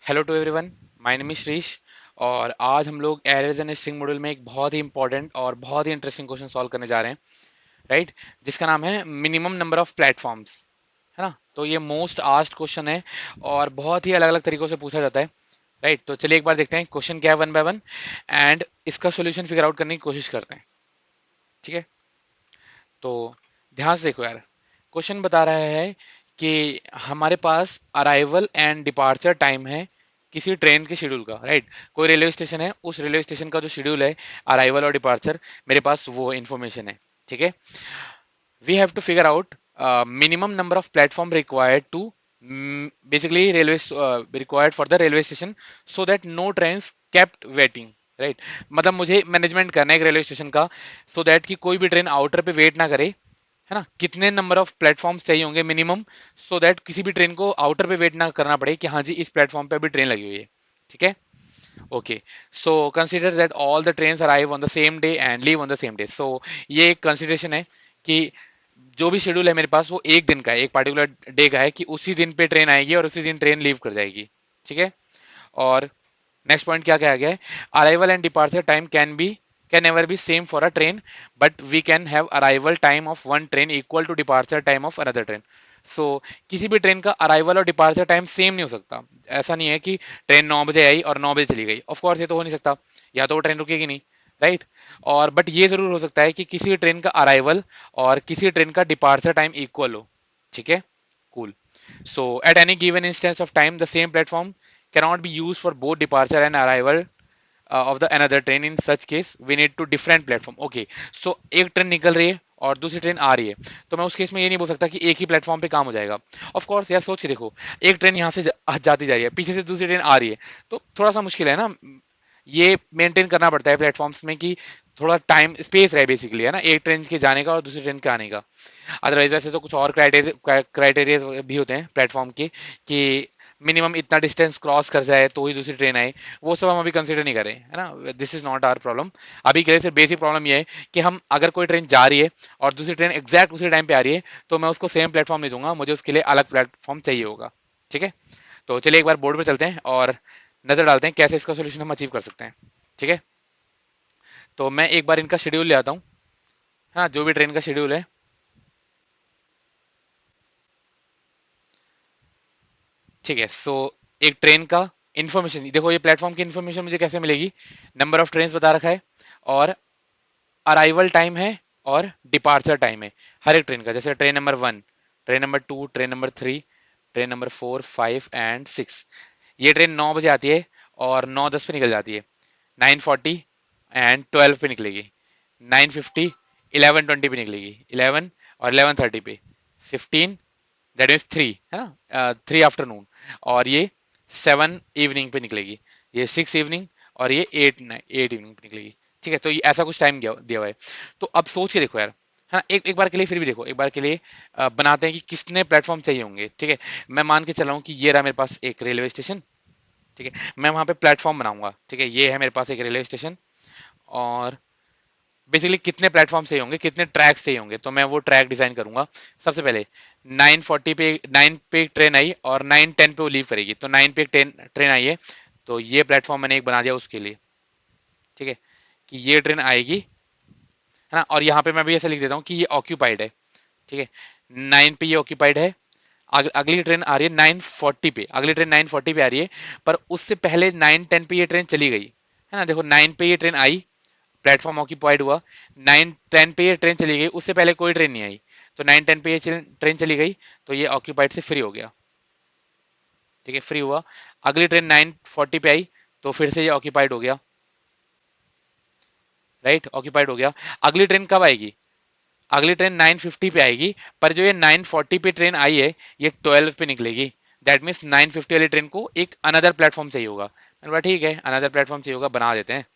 Hello to everyone, my name is Shrish. और आज हम लोग एरेज एंड स्ट्रिंग मॉड्यूल में एक बहुत ही इंपॉर्टेंट और बहुत ही इंटरेस्टिंग क्वेश्चन सॉल्व करने जा रहे हैं, राइट। जिसका नाम है मिनिमम नंबर ऑफ प्लेटफॉर्म्स, है ना। तो ये मोस्ट आस्क्ड क्वेश्चन है और बहुत ही अलग अलग तरीकों से पूछा जाता है, राइट। तो चलिए एक बार देखते हैं क्वेश्चन क्या है वन बाय वन, एंड इसका सोल्यूशन फिगर आउट करने की कोशिश करते हैं, ठीक है। तो ध्यान से देखो यार, क्वेश्चन बता रहा है कि हमारे पास अराइवल एंड डिपार्चर टाइम है किसी ट्रेन के शेड्यूल का, राइट। कोई रेलवे स्टेशन है, उस रेलवे स्टेशन का जो शेड्यूल है, अराइवल और डिपार्चर, मेरे पास वो इन्फॉर्मेशन है, ठीक है। we have to figure out minimum number of platform required to basically railways required for the railway station so that no trains kept waiting, right। मतलब मुझे मैनेजमेंट करना है एक रेलवे स्टेशन का, सो दैट कि कोई भी ट्रेन आउटर पे वेट ना करे, है ना। कितने नंबर ऑफ प्लेटफॉर्म्स चाहिए होंगे मिनिमम, सो दैट किसी भी ट्रेन को आउटर पे वेट ना करना पड़े कि हाँ जी इस प्लेटफॉर्म पे अभी ट्रेन लगी हुई है, ठीक है। Okay, so consider that all the trains arrive on the same day and leave on the same day. So ये एक कंसिडरेशन है कि जो भी शेड्यूल है मेरे पास वो एक दिन का है, एक पर्टिकुलर डे का है कि उसी दिन पे ट्रेन आएगी और उसी दिन ट्रेन लीव कर जाएगी, ठीक है। और नेक्स्ट पॉइंट क्या कहा गया है, arrival and departure time can never be same for a train, but we can have arrival time of one train equal to departure time of another train. So किसी भी ट्रेन का arrival और departure time same नहीं हो सकता। ऐसा नहीं है कि ट्रेन 9 बजे आई और 9 बजे चली गई, ऑफ कोर्स ये तो हो नहीं सकता, या तो वो ट्रेन रुकेगी नहीं, राइट। और बट ये जरूर हो सकता है कि किसी ट्रेन का अराइवल और किसी ट्रेन का डिपार्चर टाइम इक्वल हो, ठीक है। Cool. So at any given instance of time, the same platform cannot be used for both departure and arrival of the another train. In such case, we need to different platform. Okay, so एक train निकल रही है और दूसरी train आ रही है, तो मैं उस केस में ये नहीं बोल सकता कि एक ही प्लेटफॉर्म पे काम हो जाएगा। ऑफ कोर्स यार सोच के देखो, एक ट्रेन यहाँ से जाती जा रही है, पीछे से दूसरी ट्रेन आ रही है, तो थोड़ा सा मुश्किल है ना, ये मेंटेन करना पड़ता है प्लेटफॉर्म्स में कि थोड़ा टाइम स्पेस रहे बेसिकली, है ना, एक ट्रेन के जाने का और दूसरी ट्रेन के आने का। अदरवाइज वैसे तो कुछ और क्राइटेरिया भी होते हैं प्लेटफॉर्म के कि मिनिमम इतना डिस्टेंस क्रॉस कर जाए तो ही दूसरी ट्रेन आए, वो सब हम अभी कंसीडर नहीं करें, है ना। This is not our problem. अभी के लिए सिर्फ बेसिक प्रॉब्लम ये है कि हम अगर कोई ट्रेन जा रही है और दूसरी ट्रेन एग्जैक्ट उसी टाइम पे आ रही है, तो मैं उसको सेम प्लेटफॉर्म नहीं दूंगा, मुझे उसके लिए अलग प्लेटफॉर्म चाहिए होगा, ठीक है। तो चलिए एक बार बोर्ड पे चलते हैं और नजर डालते हैं कैसे इसका सोल्यूशन हम अचीव कर सकते हैं, ठीक है। तो मैं एक बार इनका शेड्यूल ले आता हूँ, हाँ, जो भी ट्रेन का शेड्यूल है, ठीक है। सो एक ट्रेन का इन्फॉर्मेशन देखो, ये प्लेटफॉर्म की इन्फॉर्मेशन मुझे कैसे मिलेगी, नंबर ऑफ ट्रेन बता रखा है और अराइवल टाइम है और डिपार्चर टाइम है हर एक ट्रेन का, जैसे train number 1, train number 2, train number 3, train number 4, 5 and 6। ये ट्रेन 9 बजे आती है और 9:10 पे निकल जाती है, 9:40 एंड 12 पे निकलेगी, 9:50, 11:20 पे निकलेगी, 11 और 11:30 पे, 15, दैट मीन्स 3, है ना, 3 आफ्टरनून, और ये 7 इवनिंग पे निकलेगी, ये 6 इवनिंग, और ये 8 इवनिंग पे निकलेगी, ठीक है। तो ये ऐसा कुछ टाइम दिया हुआ है। तो अब सोच के देखो यार, है ना, एक एक बार के लिए फिर भी देखो, एक बार के लिए बनाते हैं कि कितने प्लेटफॉर्म चाहिए होंगे, ठीक है। मैं मान के चल रहा हूँ कि ये रहा मेरे पास एक रेलवे स्टेशन, ठीक है। मैं वहां पे प्लेटफॉर्म बनाऊंगा, ठीक है, ये है मेरे पास एक रेलवे स्टेशन, और बेसिकली कितने प्लेटफॉर्म चाहिए होंगे, कितने ट्रैक्स चाहिए होंगे, तो मैं वो ट्रैक डिजाइन करूंगा। सबसे पहले 9 पे एक ट्रेन आई और 9:10 पे वो लीव करेगी, तो 9 पे एक ट्रेन आई है, तो ये प्लेटफॉर्म मैंने एक बना दिया उसके लिए, ठीक है, कि ये ट्रेन आएगी, है ना। और यहाँ पे मैं भी ऐसा लिख देता हूँ कि ये ऑक्यूपाइड है, ठीक है। 9 पे ये ऑक्यूपाइड है, अगली ट्रेन आ रही है 9:40 पे, अगली ट्रेन 9:40 पे आ रही है, पर उससे पहले 9:10 पे ये ट्रेन चली गई, है ना। देखो 9 पे ये ट्रेन आई, प्लेटफॉर्म ऑक्यूपाइड हुआ, 9:10 पे ये ट्रेन चली गई, उससे पहले कोई ट्रेन नहीं आई, तो 9:10 पे ये ट्रेन चली गई, तो ये ऑक्यूपाइड से फ्री हो गया, ठीक है, फ्री हुआ। अगली ट्रेन 9:40 पे आई, तो फिर से ये ऑक्यूपाइड हो गया, राइट, ऑक्यूपाइड हो गया। अगली ट्रेन कब आएगी, अगली ट्रेन 9:50 पे आएगी, पर जो ये 9:40 पे ट्रेन आई है, ये 12 पे निकलेगी, दैट मीन्स 9:50 वाली ट्रेन को एक अनदर प्लेटफॉर्म चाहिए होगा। मैंने बोला ठीक है, अनदर प्लेटफॉर्म चाहिए होगा, बना देते हैं।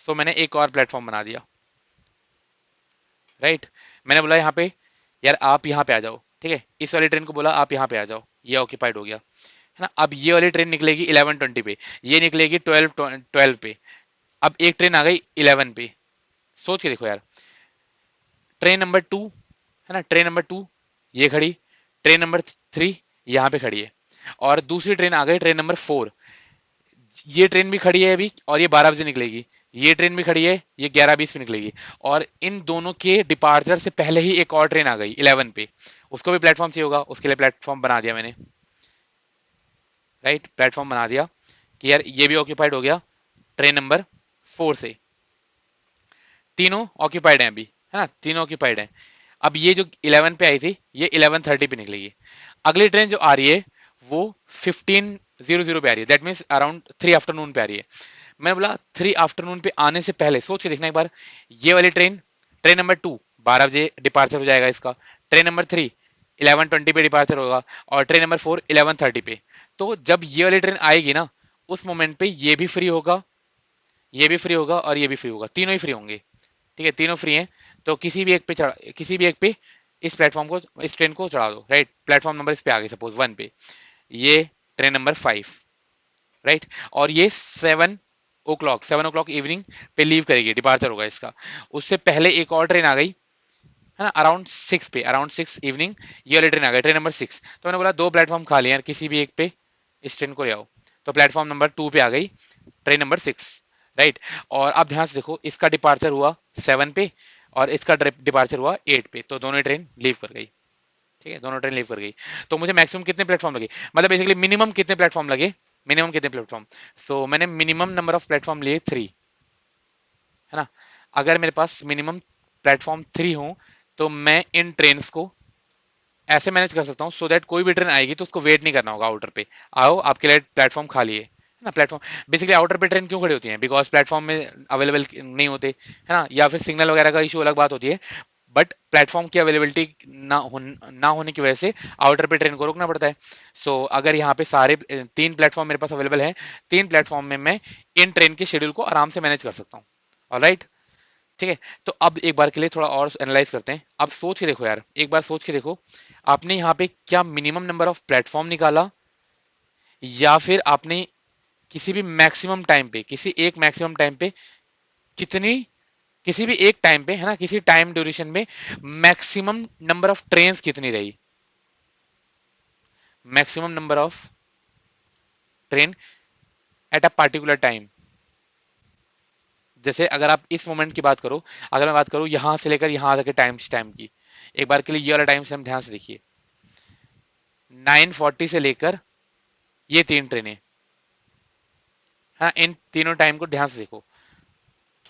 सो मैंने एक और प्लेटफॉर्म बना दिया, राइट। मैंने बोला यहाँ पे, यार आप यहाँ पे आ जाओ, ठीक है, इस वाली ट्रेन को बोला आप यहाँ पे आ जाओ, ये ऑक्यूपाइड हो गया, है ना। अब ये वाली ट्रेन निकलेगी 11:20 पे, ये निकलेगी 12 पे, अब एक ट्रेन आ गई 11 पे। सोच के देखो यार, ट्रेन नंबर 2, है ना, ट्रेन नंबर 2 ये खड़ी, ट्रेन नंबर 3 यहाँ पे खड़ी है, और दूसरी ट्रेन आ गई, ट्रेन नंबर 4। ये ट्रेन भी खड़ी है अभी और ये 12 बजे निकलेगी। ये ट्रेन भी खड़ी है, ये 11:20 पे निकलेगी। और इन दोनों के डिपार्चर से पहले ही एक और ट्रेन आ गई 11 पे। उसको भी प्लेटफॉर्म चाहिए होगा, उसके लिए प्लेटफॉर्म बना दिया मैंने। राइट, प्लेटफॉर्म बना दिया कि यार ये भी ऑक्यूपाइड हो गया ट्रेन नंबर 4 से। तीनों ऑक्यूपाइड हैं अभी, है ना, तीनों ऑक्यूपाइड हैं। अब ये जो 11 पे आई थी, ये 11:30 पे निकलेगी। अगली ट्रेन जो आ रही है वो 15:00 पे आ रही है, दैट मीन्स अराउंड 3 आफ्टरनून पे आ रही है। मैंने बोला 3 आफ्टरनून पे आने से पहले सोच के देखना एक बार, ये वाली ट्रेन, ट्रेन नंबर 2 12 बजे डिपार्चर हो जाएगा इसका। ट्रेन नंबर 3 11:20 पे डिपार्चर होगा। और ट्रेन नंबर 4 11:30 पे। तो जब ये वाली ट्रेन आएगी ना, उस मोमेंट पे ये भी फ्री होगा, ये भी फ्री होगा और ये भी फ्री होगा, तीनों ही फ्री होंगे। ठीक है, तीनों फ्री हैं। तो किसी भी एक पे चढ़ा, किसी भी एक पे इस प्लेटफॉर्म को, इस ट्रेन को चढ़ा दो। राइट, प्लेटफॉर्म नंबर इस पे आ गई सपोज 1 पे, ये ट्रेन नंबर 5। राइट, और ये 7 o'clock इवनिंग पे लीव करेगी, डिपार्चर होगा इसका। उससे पहले एक और ट्रेन आ गई, है ना, अराउंड 6 पे, अराउंड 6 इवनिंग ये वाली ट्रेन आ गई, ट्रेन नंबर 6। तो मैंने बोला दो प्लेटफॉर्म खाली हैं यार, किसी भी एक पे इस ट्रेन को ले आओ। तो प्लेटफॉर्म नंबर 2 पे आ गई ट्रेन नंबर 6। राइट, और अब ध्यान से देखो, इसका डिपार्चर हुआ 7 पे और इसका डिपार्चर हुआ 8 पे, तो दोनों ट्रेन लीव कर गई। ठीक है, दोनों ट्रेन लीव कर गई। तो मुझे मैक्सिमम कितने प्लेटफॉर्म लगे, मतलब बेसिकली मिनिमम कितने प्लेटफॉर्म लगे, मिनिमम कितने प्लेटफॉर्म। सो मैंने मिनिमम नंबर ऑफ प्लेटफॉर्म लिए 3, है ना। अगर मेरे पास मिनिमम प्लेटफॉर्म 3 हो तो मैं इन ट्रेन को ऐसे मैनेज कर सकता हूँ सो दैट कोई भी ट्रेन आएगी तो उसको वेट नहीं करना होगा आउटर पे। आओ, आपके लिए प्लेटफॉर्म खाली है ना। प्लेटफॉर्म बेसिकली आउटर पे ट्रेन क्यों खड़ी होती है, बिकॉज प्लेटफॉर्म में अवेलेबल नहीं होते, है ना, या फिर सिग्नल वगैरह का इशू अलग बात होती है। बट प्लेटफॉर्म की अवेलेबिलिटी ना होने की वजह से आउटर पे ट्रेन को रोकना पड़ता है। अगर यहाँ पे सारे 3 प्लेटफॉर्म मेरे पास अवेलेबल हैं, 3 प्लेटफॉर्म में मैं इन ट्रेन के शेड्यूल को आराम से मैनेज कर सकता हूँ। ऑलराइट, ठीक है। तो अब एक बार के लिए थोड़ा और एनालाइज करते हैं। अब सोच के देखो यार, एक बार सोच के देखो, आपने यहाँ पे क्या मिनिमम नंबर ऑफ प्लेटफॉर्म निकाला, या फिर आपने किसी भी मैक्सिमम टाइम पे, किसी एक मैक्सिमम टाइम पे कितनी, किसी भी एक टाइम पे, है ना, किसी टाइम ड्यूरेशन में मैक्सिमम नंबर ऑफ ट्रेन्स कितनी रही, maximum number of train at a particular time. जैसे अगर आप इस मोमेंट की बात करो, अगर मैं बात करूं यहां से लेकर यहां तक के टाइम की, एक बार के लिए ये वाला टाइम से हम ध्यान से देखिए। 9:40 से लेकर ये 3 ट्रेनें, हाँ, इन तीनों टाइम को ध्यान से देखो।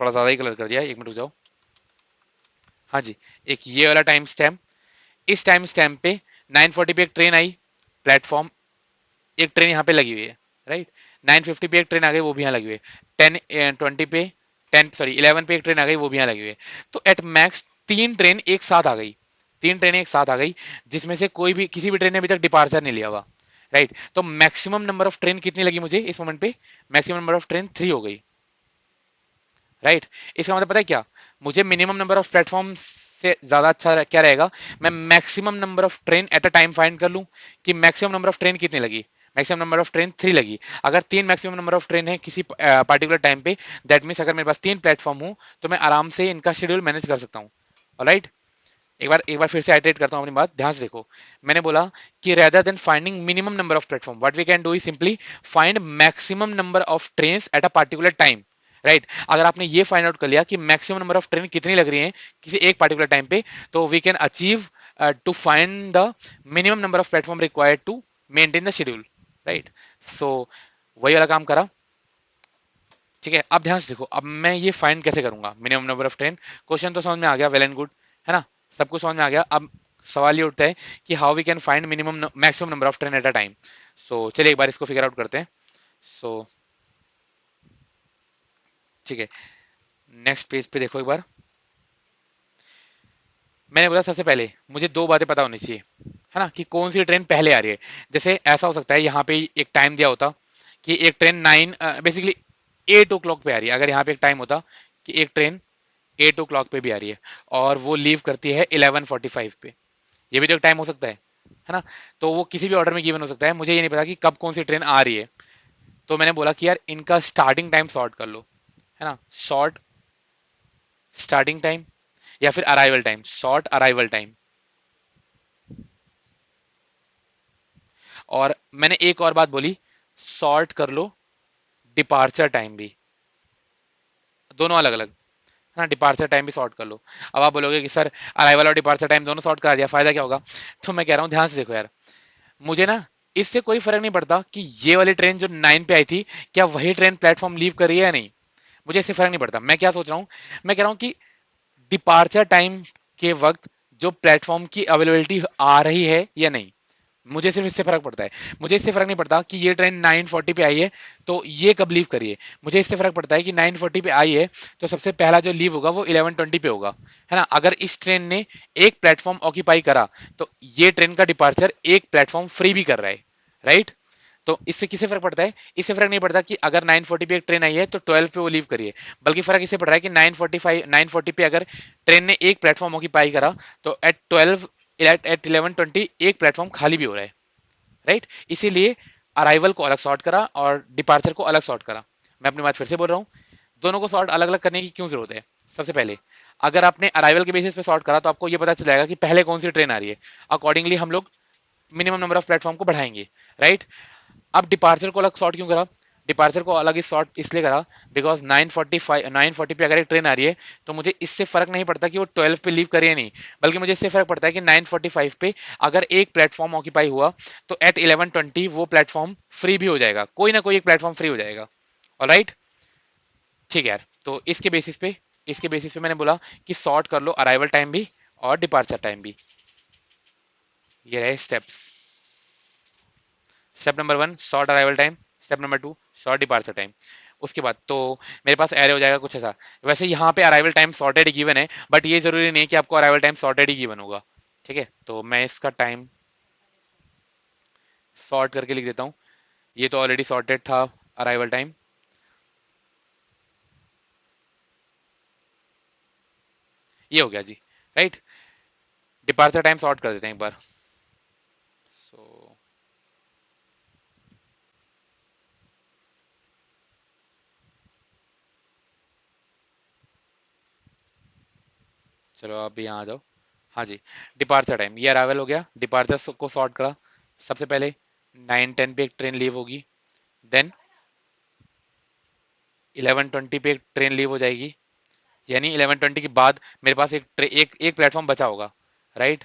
थोड़ा ज्यादा ही कलर कर दिया, एक मिनट रुक जाओ। हाँ जी, एक ये वाला टाइम स्टैम्प, इस टाइम स्टैम्प पे 9:40 पे एक ट्रेन आई, प्लेटफॉर्म, एक ट्रेन यहाँ पे लगी हुई है। राइट, 9:50 पे एक ट्रेन आ गई, वो भी यहाँ लगी हुई है। 10:20 पे, 11 पे एक ट्रेन आ गई, वो भी यहाँ लगी हुई है। तो एट मैक्स 3 ट्रेन एक साथ आ गई, 3 ट्रेनें एक साथ आ गई, जिसमें से कोई भी, किसी भी ट्रेन ने अभी तक डिपार्चर नहीं लिया हुआ। राइट, तो मैक्सिमम नंबर ऑफ ट्रेन कितनी लगी मुझे इस मोमेंट पे, मैक्सिमम नंबर ऑफ ट्रेन 3 हो गई। राइट, इसका मतलब पता है क्या, मुझे मिनिमम नंबर ऑफ प्लेटफॉर्म से ज्यादा अच्छा क्या रहेगा, मैं maximum number of train at a time find कर लूं कि मैक्सिमम नंबर ऑफ ट्रेन कितनी लगी। मैक्सिमम नंबर ऑफ ट्रेन 3 लगी। अगर 3 मैक्सिमम नंबर ऑफ ट्रेन है किसी पर्टिकुलर टाइम पे, दैट मीन्स अगर मेरे पास 3 प्लेटफॉर्म हो तो मैं आराम से इनका शेड्यूल मैनेज कर सकता हूँ। राइट, एक बार फिर से आइटरेट करता हूँ अपनी बात, ध्यान से देखो। मैंने बोला कि rather than finding minimum number of platform, what we can do is simply find maximum number of train at a particular time. Right, अगर आपने ये फाइंड आउट कर लिया कि मैक्सिमम नंबर ऑफ ट्रेन कितनी लग रही है किसी एक पर्टिकुलर टाइम पे, तो we can achieve to find the minimum number of platform required to maintain the schedule. Right, so वही वाला काम करा। ठीक है, अब ध्यान से देखो, अब मैं ये फाइंड कैसे करूंगा minimum number of train. Question तो समझ में आ गया, वेल एंड गुड, है ना, सब कुछ समझ में आ गया। अब सवाल ये उठता है कि how we can find minimum maximum number of train at a time. चलिए एक बार इसको फिगर आउट करते हैं। सो ठीक है, नेक्स्ट पेज पे देखो एक बार। मैंने बोला सबसे पहले मुझे दो बातें पता होनी चाहिए, है ना, कि कौन सी ट्रेन पहले आ रही है। जैसे ऐसा हो सकता है यहाँ पे एक टाइम दिया होता कि एक ट्रेन बेसिकली 8 o'clock पे आ रही है। अगर यहाँ पे एक टाइम होता कि एक ट्रेन 8 o'clock पे भी आ रही है और वो लीव करती है 11:45 पे, ये भी तो एक टाइम हो सकता है ना। तो वो किसी भी ऑर्डर में गिवन हो सकता है, मुझे ये नहीं पता कि कब कौन सी ट्रेन आ रही है। तो मैंने बोला कि यार इनका स्टार्टिंग टाइम सॉर्ट कर लो, है ना, शॉर्ट स्टार्टिंग टाइम या फिर arrival time, short arrival time. और मैंने एक और बात बोली, सॉर्ट कर लो डिपार्चर टाइम भी, दोनों अलग अलग, है ना, डिपार्चर टाइम भी सॉर्ट कर लो। अब आप बोलोगे कि सर अराइवल और डिपार्चर टाइम दोनों सॉर्ट करा दिया, फायदा क्या होगा? तो मैं कह रहा हूँ ध्यान से देखो यार, मुझे ना इससे कोई फर्क नहीं पड़ता कि ये वाली ट्रेन जो 9 पे आई थी, क्या वही ट्रेन प्लेटफॉर्म लीव कर रही है या नहीं, मुझे इससे फर्क नहीं पड़ता। मैं क्या सोच रहा हूँ, मैं कह रहा हूँ कि डिपार्चर टाइम के वक्त जो प्लेटफॉर्म की अवेलेबिलिटी आ रही है या नहीं, मुझे सिर्फ इससे फर्क पड़ता है। मुझे इससे फर्क नहीं पड़ता कि ये ट्रेन 9:40 पे आई है तो ये कब लीव करिए, मुझे इससे फर्क पड़ता है कि 9:40 पे आई है तो सबसे पहला जो लीव होगा वो 11:20 पे होगा, है ना। अगर इस ट्रेन ने एक प्लेटफॉर्म ऑक्यूपाई करा तो ये ट्रेन का डिपार्चर एक प्लेटफॉर्म फ्री भी कर रहा है, राइट। तो इससे किसे फर्क पड़ता है? इससे फर्क नहीं पड़ता कि अगर 9:40 पे एक ट्रेन आई है तो 12 पे वो लीव करिए, बल्कि फर्क इससे पड़ रहा है कि 9:40 पे अगर ट्रेन ने एक प्लेटफॉर्म ऑक्यूपाई करा तो एट 12 एट 11:20 एक प्लेटफॉर्म खाली भी हो रहा है, राइट। इसीलिए अराइवल को अलग सॉर्ट करा और डिपार्चर को अलग सॉर्ट करा। मैं अपनी बात फिर से बोल रहा हूँ, दोनों को सॉर्ट अलग अलग करने की क्यों जरूरत है? सबसे पहले, अगर आपने अराइवल के बेसिस पे सॉर्ट करा तो आपको ये पता चल जाएगा कि पहले कौन सी ट्रेन आ रही है, अकॉर्डिंगली हम लोग मिनिमम नंबर ऑफ प्लेटफॉर्म को बढ़ाएंगे, राइट। अब डिपार्चर को अलग सॉर्ट क्यों करा? डिपार्चर को अलग ही सॉर्ट इसलिए करा बिकॉज 9:40 पे अगर एक ट्रेन आ रही है तो मुझे इससे फर्क नहीं पड़ता कि वो 12 पे लीव करे या नहीं, बल्कि मुझे इससे फर्क पड़ता है कि 9:45 पे अगर एक प्लेटफॉर्म ऑक्यूपाई हुआ तो एट 11:20 वो प्लेटफॉर्म फ्री भी हो जाएगा, कोई ना कोई एक प्लेटफॉर्म फ्री हो जाएगा। ऑलराइट, ठीक है यार। तो इसके बेसिस पे मैंने बोला कि सॉर्ट कर लो अराइवल टाइम भी और डिपार्चर टाइम भी। ये रहे steps. Step number 1 short arrival time, step number 2 short departure time. उसके बाद तो मेरे पास एरे हो जाएगा कुछ ऐसा। वैसे यहाँ पे अराइवल टाइम सॉर्टेड गिवन है, बट ये जरूरी नहीं कि आपको अराइवल टाइम सॉर्टेड ही गिवन होगा, ठीक है। तो मैं इसका टाइम सॉर्ट करके लिख देता हूँ। ये तो ऑलरेडी सॉर्टेड था अराइवल टाइम, ये हो गया जी, राइट। डिपार्चर टाइम सॉर्ट कर देते हैं एक बार। सो चलो आप भी यहाँ आ जाओ। हाँ जी, डिपार्चर टाइम, ये अराइवल हो गया, डिपार्चर को सॉर्ट करा। सबसे पहले 9:10 पे एक ट्रेन लीव होगी, देन 11:20 पे एक ट्रेन लीव हो जाएगी, यानी 11:20 के बाद मेरे पास एक प्लेटफॉर्म बचा होगा, राइट।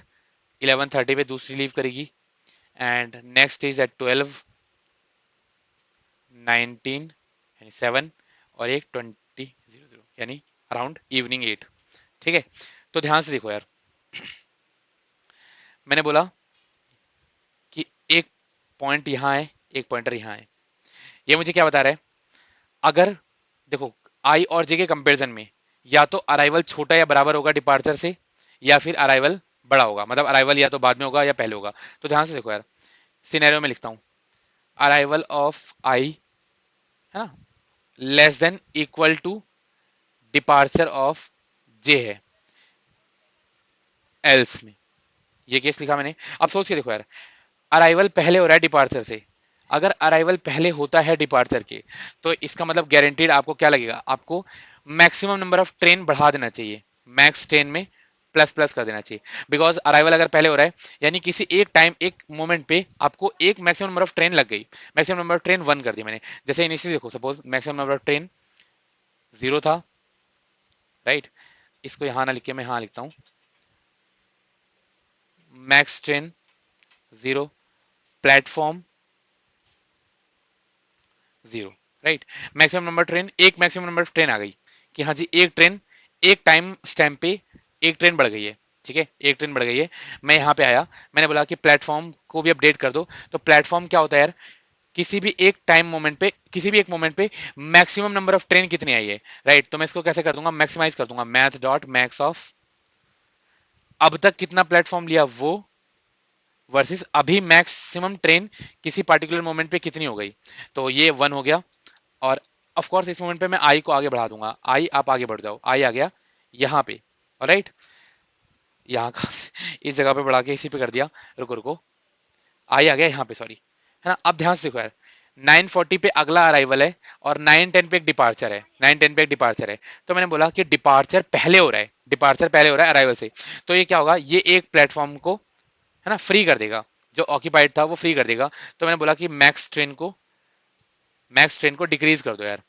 11:30 पे दूसरी लीव करेगी, एंड नेक्स्ट इज एट 12, 19 यानी 7, और एक 20:00 यानी अराउंड इवनिंग 8, ठीक है। तो ध्यान से देखो यार, मैंने बोला कि एक पॉइंट यहाँ है, एक पॉइंटर यहाँ है। ये मुझे क्या बता रहा है? अगर देखो, आई और जे के कंपैरिजन में या तो अराइवल छोटा या बराबर होगा डिपार्चर से, या फिर अराइवल बड़ा होगा, मतलब अराइवल या तो बाद में होगा या पहले होगा। तो ध्यान से देखो यार, सिनेरियो में लिखता हूं, अराइवल ऑफ आई, है ना, less than equal to departure of J है एल्स में, ये केस लिखा मैंने। अब सोच के देखो यार, अराइवल पहले हो रहा है डिपार्चर से, अगर अराइवल पहले होता है डिपार्चर के तो इसका मतलब गारंटीड आपको क्या लगेगा, आपको मैक्सिमम नंबर ऑफ ट्रेन बढ़ा देना चाहिए, मैक्स ट्रेन में प्लस प्लस कर देना चाहिए। बिकॉज अराइवल अगर पहले हो रहा है यानी किसी एक टाइम एक मोमेंट पे आपको एक मैक्सिमम नंबर ऑफ ट्रेन लग गई, मैक्सिमम नंबर ऑफ ट्रेन 1 कर दी मैंने। जैसे इनिशियली देखो, suppose maximum number of train 0 था, राइट। इसको यहां ना लिख के मैं यहां लिखता हूं, max train 0, platform 0, right. Maximum number train, एक मैक्सिमम नंबर ऑफ ट्रेन आ गई कि हाँ जी एक ट्रेन एक टाइम स्टैम्प पे एक ट्रेन बढ़ गई है, ठीक है, एक ट्रेन बढ़ गई है। मैं यहाँ पे आया, मैंने बोला कि प्लेटफॉर्म को भी अपडेट कर दो। तो प्लेटफॉर्म क्या होता है यार, किसी भी एक टाइम मोमेंट पे, किसी भी एक मोमेंट पे मैक्सिमम नंबर ऑफ ट्रेन कितनी आई है, राइट। तो मैं इसको कैसे कर दूंगा, मैक्सिमाइज कर दूंगा, मैथ डॉट मैक्स ऑफ अब तक कितना प्लेटफॉर्म लिया वो वर्सेस अभी मैक्सिमम ट्रेन किसी पर्टिकुलर मोमेंट पे कितनी हो गई। तो ये 1 हो गया, और ऑफ कोर्स इस मोमेंट पे मैं आई को आगे बढ़ा दूंगा, आई आप आगे बढ़ जाओ, आई आ गया यहाँ पे, राइट। यहाँ का इस जगह पे बढ़ा के इसी पे कर दिया, रुको रुको, आई आ गया यहाँ पे, सॉरी, है ना। अब ध्यान से देखो यार, 9:40 पे अगला अराइवल है और 9:10 पे एक डिपार्चर है, 9:10 पे एक डिपार्चर है। तो मैंने बोला कि डिपार्चर पहले हो रहा है, डिपार्चर पहले हो रहा है अराइवल से, तो ये क्या होगा, ये एक प्लेटफॉर्म को, है ना, फ्री कर देगा, जो ऑक्यूपाइड था वो फ्री कर देगा। तो मैंने बोला कि मैक्स ट्रेन को डिक्रीज कर दो यार,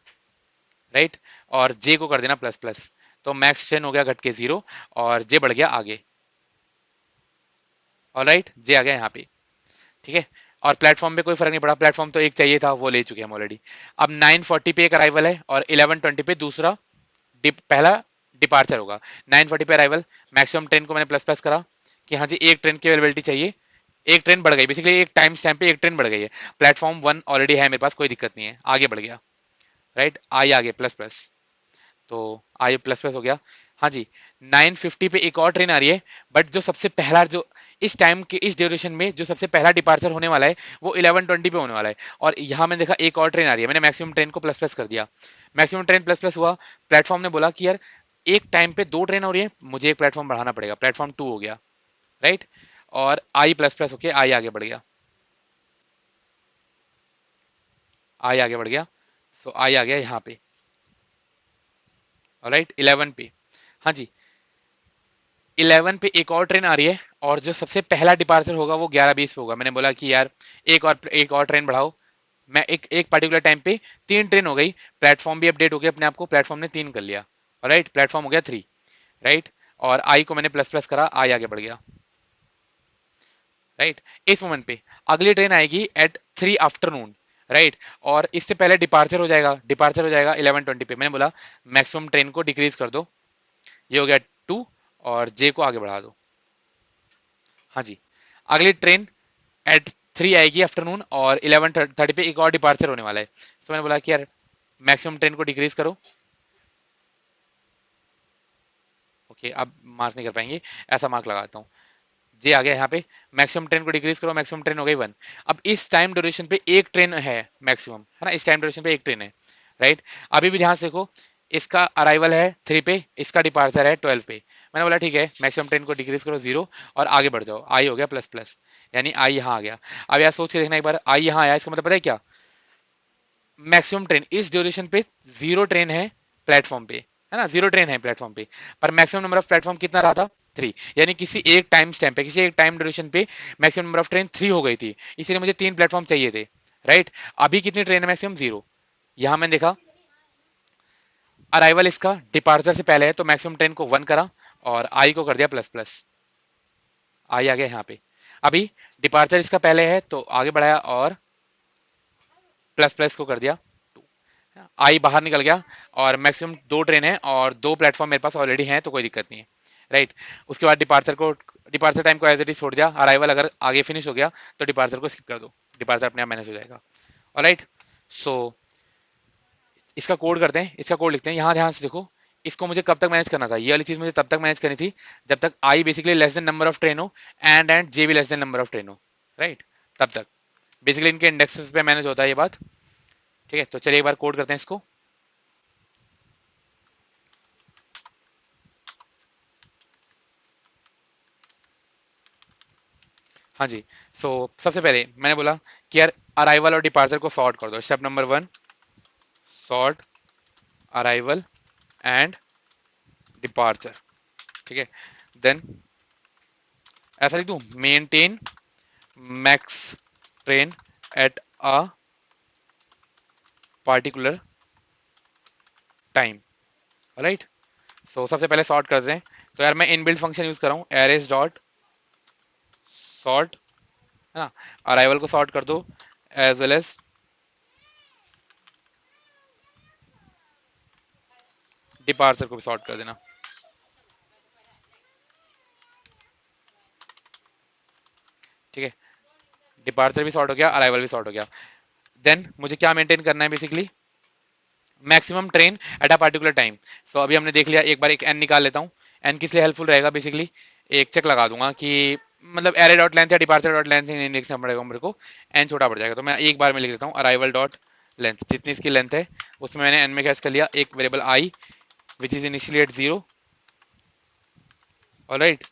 राइट। और जे को कर देना प्लस प्लस। तो मैक्स ट्रेन हो गया घट के 0 और जे बढ़ गया आगे। ऑलराइट, जे आ गया यहाँ पे। ठीक है। और प्लेटफॉर्म पे कोई फर्क नहीं पड़ा, प्लेटफॉर्म तो एक चाहिए था, वो ले चुके हैं हम ऑलरेडी। अब 9:40 पे एक अराइवल है और 11:20 पे दूसरा पहला डिपार्चर होगा। 9:40 पे अराइवल, मैक्सिमम ट्रेन को मैंने प्लस प्लस करा कि हाँ जी एक ट्रेन की अवेलेबिलिटी चाहिए। एक ट्रेन बढ़ गई, बेसिकली एक टाइम स्टैम्प पे एक ट्रेन बढ़ गई है। प्लेटफॉर्म 1 ऑलरेडी है मेरे पास, कोई दिक्कत नहीं है, आगे बढ़ गया, राइट। आई आगे प्लस प्लस, तो आई प्लस प्लस हो गया। हाँ जी, 9:50 पे एक और ट्रेन आ रही है, बट जो सबसे पहला जो इस टाइम के इस ड्यूरेशन में जो सबसे पहला डिपार्चर होने वाला है वो 11:20 पे होने वाला है। और यहाँ मैंने देखा एक और ट्रेन आ रही है, मैंने मैक्सिमम ट्रेन को प्लस प्लस कर दिया। मैक्सिमम ट्रेन प्लस प्लस हुआ, प्लेटफॉर्म ने बोला कि यार एक टाइम पे दो ट्रेन हो रही है, मुझे एक प्लेटफॉर्म बढ़ाना पड़ेगा, प्लेटफॉर्म 2 हो गया, राइट। और आई प्लस प्लस होके आई आगे बढ़ गया, आई आगे बढ़ गया। सो आई आ गया यहाँ पे, राइट 11 पे। हाँ जी, 11 पे एक और ट्रेन आ रही है और जो सबसे पहला डिपार्चर होगा वो 11:20 पे होगा। मैंने बोला कि यार एक और ट्रेन बढ़ाओ। मैं एक एक पर्टिकुलर टाइम पे 3 ट्रेन हो गई, प्लेटफॉर्म भी अपडेट हो गया अपने आप को, प्लेटफॉर्म ने 3 कर लिया, राइट। प्लेटफॉर्म हो गया 3, राइट। और आई को मैंने प्लस प्लस करा, आई आगे बढ़ गया, राइट। इस मोमेंट पे अगली ट्रेन आएगी एट 3 आफ्टरनून, राइट। और इससे पहले डिपार्चर हो जाएगा 11:20 पे। मैंने बोला मैक्सिमम ट्रेन को डिक्रीज कर दो, ये हो गया 2, और जे को आगे बढ़ा दो। हाँ जी, अगली ट्रेन एट 3 आएगी आफ्टरनून और 11:30 पे एक और डिपार्चर होने वाला है। तो मैंने बोला कि यार मैक्सिमम ट्रेन को डिक्रीज करो। ओके, अब मार्क नहीं कर पाएंगे, ऐसा मार्क लगाता हूँ। जे आ गया यहाँ पे, मैक्सिमम ट्रेन को डिक्रीज करो, मैक्सिमम ट्रेन हो गई 1। अब इस टाइम ड्यूरेशन पे एक ट्रेन है मैक्सिमम, है ना, इस टाइम ड्यूरेशन पे एक ट्रेन है, राइट। अभी भी ध्यान से देखो, इसका अराइवल है 3 पे, इसका डिपार्चर है 12 पे। मैंने बोला ठीक है, मैक्सिमम ट्रेन को डिक्रीज करो 0 और आगे बढ़ जाओ, आई हो गया प्लस प्लस, यानी आई यहाँ आ गया। अब यार सोच के देखना एक बार, आई यहाँ आया, इसका मतलब पता है क्या, मैक्सिमम ट्रेन इस ड्यूरेशन पे 0 ट्रेन है प्लेटफॉर्म पे, है ना, 0 ट्रेन है प्लेटफॉर्म पे। पर मैक्सिमम नंबर ऑफ प्लेटफॉर्म कितना रहा था, 3। यानी किसी एक टाइम स्टैम्प पे, किसी एक टाइम ड्यूरेशन पे मैक्सिमम नंबर ऑफ ट्रेन 3 हो गई थी, इसीलिए मुझे 3 प्लेटफॉर्म चाहिए थे, राइट। अभी कितनी ट्रेन है मैक्सिमम, 0। यहां मैंने देखा अराइवल इसका डिपार्चर से पहले है, तो मैक्सिमम ट्रेन को 1 करा और आई को कर दिया प्लस प्लस, आई आ गया यहाँ पे। अभी डिपार्चर इसका पहले है तो आगे बढ़ाया और प्लस प्लस को कर दिया, आई बाहर निकल गया। और मैक्सिमम 2 ट्रेन है और 2 प्लेटफॉर्म मेरे पास ऑलरेडी हैं, तो कोई दिक्कत नहीं है, राइट। उसके बाद डिपार्चर टाइम को एज इट इज छोड़ दिया, अराइवल अगर आगे फिनिश हो गया तो डिपार्चर को स्किप कर दो, डिपार्चर अपने आप मैनेज हो जाएगा, ऑलराइट। सो इसका कोड करते हैं, इसका कोड लिखते हैं, यहाँ ध्यान से देखो। इसको मुझे कब तक मैनेज करना था, ये वाली चीज मुझे तब तक मैनेज करनी थी जब तक I basically less than number of train हो एंड जे भी less than number of train हो, राइट। तब तक बेसिकली इनके इंडेक्सेस पे मैनेज होता है ये बात, ठीक है। तो चलिए एक बार कोड करते हैं इसको। हाँ जी। सो सबसे पहले मैंने बोला कि यार अराइवल और डिपार्चर को सॉर्ट कर दो। Step number 1, sort arrival and departure, ठीक है। देन ऐसा लिख दूं, maintain max train at a particular time, right. So सबसे पहले सॉर्ट कर दें, तो यार मैं इनबिल्ट फंक्शन यूज कर रहा हूँ, एरेज डॉट सॉर्ट, है ना। अराइवल को सॉर्ट कर दो एज वेल एज डिपार्चर को भी सॉर्ट कर देना, ठीक है। डिपार्चर भी सॉर्ट हो गया, अराइवल भी सॉर्ट हो गया। देन मुझे क्या मेंटेन करना है, basically maximum train at a particular time. So अभी हमने देख लिया, एक बार एक एन निकाल लेता हूँ। एन किस लिए हेल्पफुल रहेगा, बेसिकली एक चेक लगा दूंगा कि मतलब एरे डॉट लेंथ या डिपार्चर डॉट लेंथ नहीं लिखना पड़ेगा मेरे को, एन छोटा पड़ जाएगा। तो मैं एक बार में लिख देता हूँ अराइवल डॉट लेंथ, जितनी इसकी लेंथ है उसमें मैंने एन में कैच कर लिया एक variable I which is initially at 0, alright.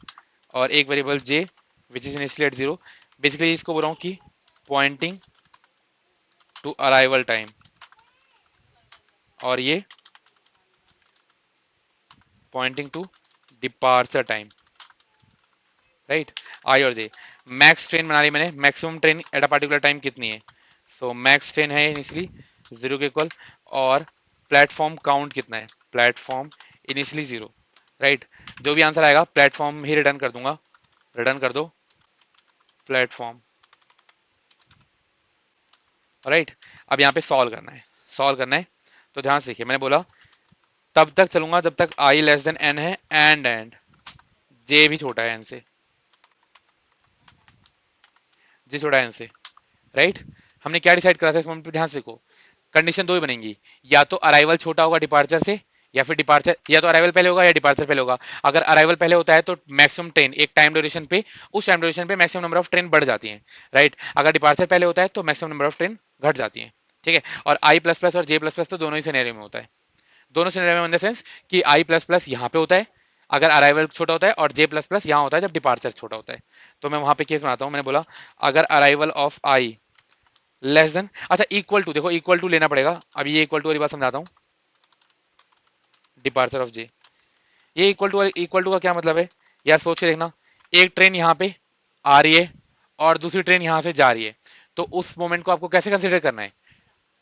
और एक variable J which is initially at 0। Basically इसको बोल रहा हूँ कि पॉइंटिंग टू अराइवल टाइम, और ये pointing to departure time, right, I और जे। मैक्स ट्रेन बना ली मैंने, maximum train at a particular time कितनी है, सो मैक्स ट्रेन है इनिशियली जीरो के इक्वल, और प्लेटफॉर्म काउंट कितना है, प्लेटफॉर्म इनिशियली जीरो, राइट। जो भी आंसर आएगा प्लेटफॉर्म ही रिटर्न कर दूंगा, रिटर्न कर दो प्लेटफॉर्म, राइट। अब यहाँ पे सॉल्व करना है, सॉल्व करना है, तो ध्यान से देखिए, मैंने बोला तब तक चलूंगा जब तक आई लेस देन एन है, एंड जे भी छोटा है एन से, जे छोटा है एन से, राइट। हमने क्या डिसाइड करा था इस मोमेंट पे, ध्यान से देखो, कंडीशन दो ही बनेंगी, या तो अराइवल छोटा होगा डिपार्चर से, या फिर डिपार्चर, या तो अराइवल पहले होगा या डिपार्चर पहले होगा। अगर अराइवल पहले होता है तो मैक्सिमम ट्रेन एक टाइम ड्यूरेशन पे, उस टाइम ड्यूरेशन पे मैक्सिमम नंबर ऑफ ट्रेन बढ़ जाती है, राइट। अगर डिपार्चर पहले होता है तो मैक्सिमम नंबर ऑफ ट्रेन घट जाती है, ठीक है। और आई प्लस प्लस और जे प्लस प्लस तो दोनों ही सिनेरियो में होता है, दोनों सिनेरियो में इन द सेंस कि आई प्लस प्लस यहाँ पे होता है अगर अराइवल छोटा होता है, और जे प्लस प्लस यहाँ होता है जब डिपार्चर छोटा होता है। तो मैं वहां पे केस बनाता हूँ, मैंने बोला अगर arrival of I less than, अच्छा इक्वल टू, देखो इक्वल टू लेना पड़ेगा, अभी ये इक्वल टू वाली बात समझाता हूँ, डिपार्चर ऑफ जे, ये इक्वल टू का क्या मतलब है, यार सोच के देखना, एक ट्रेन यहाँ पे आ रही है और दूसरी ट्रेन यहाँ से जा रही है, तो उस मोमेंट को आपको कैसे कंसिडर करना है।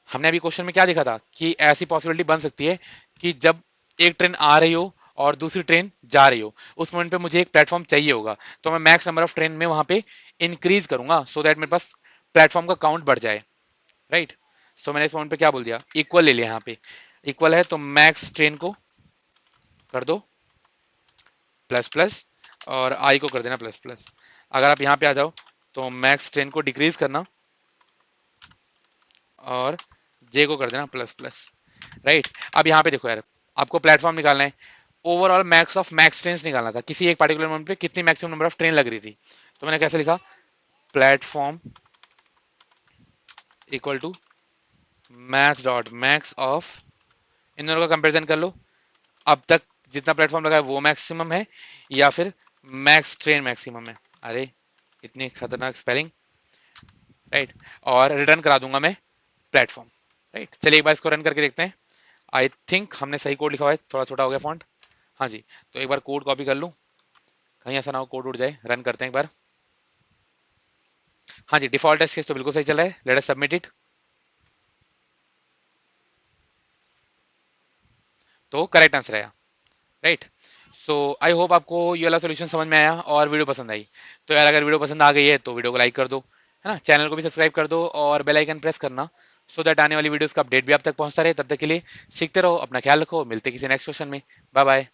हमने अभी क्वेश्चन में क्या देखा था कि ऐसी पॉसिबिलिटी बन सकती है कि जब एक ट्रेन आ रही हो और दूसरी ट्रेन जा रही हो, उस मोमेंट पे मुझे एक प्लेटफॉर्म चाहिए होगा, तो मैं मैक्स नंबर ऑफ ट्रेन में वहां पे इंक्रीज करूंगा सो दैट मेरे पास प्लेटफॉर्म का काउंट बढ़ जाए, राइट। सो मैंने इस पॉइंट पे क्या बोल दिया, इक्वल ले लिया, यहाँ पे इक्वल है तो मैक्स ट्रेन को कर दो प्लस प्लस, और आई को कर देना प्लस प्लस। अगर आप यहाँ पे आ जाओ तो मैक्स ट्रेन को डिक्रीज करना और जे को कर देना प्लस प्लस, राइट। अब यहाँ पे देखो यार, आपको प्लेटफॉर्म निकालना है, overall max of max train निकालना था, किसी एक पार्टिकुलर मोमेंट पे कितनी मैक्सिमम नंबर ऑफ ट्रेन लग रही थी, तो मैंने कैसे लिखा, platform equal to max dot max of, इन दोनों का कंपेरिजन कर लो, अब तक जितना प्लेटफॉर्म लगा है वो मैक्सिमम है या फिर मैक्स ट्रेन मैक्सिमम है, अरे इतनी खतरनाक स्पेलिंग, राइट। और रिटर्न करा दूंगा मैं प्लेटफॉर्म, राइट। चलिए एक बार इसको रन करके देखते हैं, आई थिंक हमने सही कोड लिखा हुआ है, थोड़ा छोटा हो गया फॉन्ट, हाँ जी। तो एक बार कोड कॉपी कर लूँ, कहीं ऐसा ना हो कोड उड़ जाए, रन करते हैं एक बार। हाँ जी, डिफॉल्ट टेस्ट केस तो बिल्कुल सही चल रहा है, लेट अस सबमिट इट। तो करेक्ट आंसर आया, राइट। सो आई होप आपको ये वाला सोल्यूशन समझ में आया और वीडियो पसंद आई। तो यार अगर वीडियो पसंद आ गई है तो वीडियो को लाइक कर दो, है ना, चैनल को भी सब्सक्राइब कर दो और बेल आइकन प्रेस करना, सो दैट आने वाली वीडियोस का अपडेट भी आप तक पहुंचता रहे। तब तक के लिए सीखते रहो, अपना ख्याल रखो, मिलते किसी नेक्स्ट क्वेश्चन में, बाय बाय।